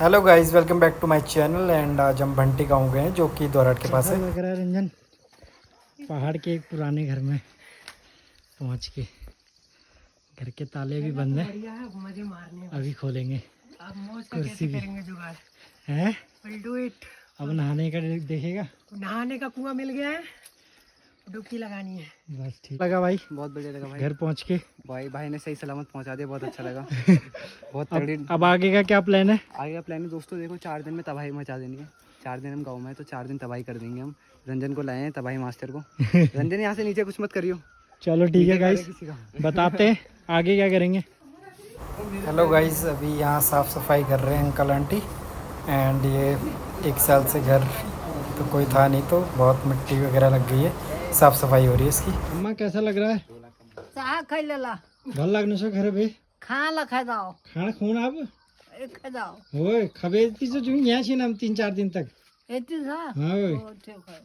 Hello guys, welcome back to my channel. And आज हम भंटी गाँव गए हैं जो कि द्वाराट के पास है। लग रहा है रंजन, पहाड़ के एक पुराने घर में पहुंच के। घर के ताले भी बंद हैं, अभी खोलेंगे। कुर्सी भी है। अब नहाने का देखेगा, नहाने का कुआं मिल गया है, डुबकी लगानी है। बस ठीक लगा भाई। बहुत बढ़िया लगा भाई। घर पहुंच के भाई ने सही सलामत पहुंचा दिया, बहुत अच्छा लगा। बहुत तगड़ी। अब आगे का क्या प्लान है? आगे का प्लान है दोस्तों, देखो 4 दिन में तबाही मचा देनी है। 4 दिन हम गाँव में हैं तो 4 दिन तबाही कर देंगे हम। रंजन को लाए हैं, तबाही मास्टर को। रंजन यहाँ से नीचे कुछ मत करियो। चलो ठीक है गाइस, बताते हैं आगे क्या करेंगे। हेलो गाइस, अभी यहाँ साफ़ सफाई कर रहे हैं अंकल आंटी। एंड ये 1 साल से घर तो कोई था नहीं, तो बहुत मिट्टी वगैरह लग गई है, साफ़ सफाई हो रही है इसकी। अम्मा कैसा लग रहा है? चाह खाई लेला, घर लगने से घर बे खा ला खा जाओ, खाना खून अब खा जाओ। होय खबे जो तुम यहाँ छी ना 3-4 दिन तक। एती था हाँ ओय। ठीक है।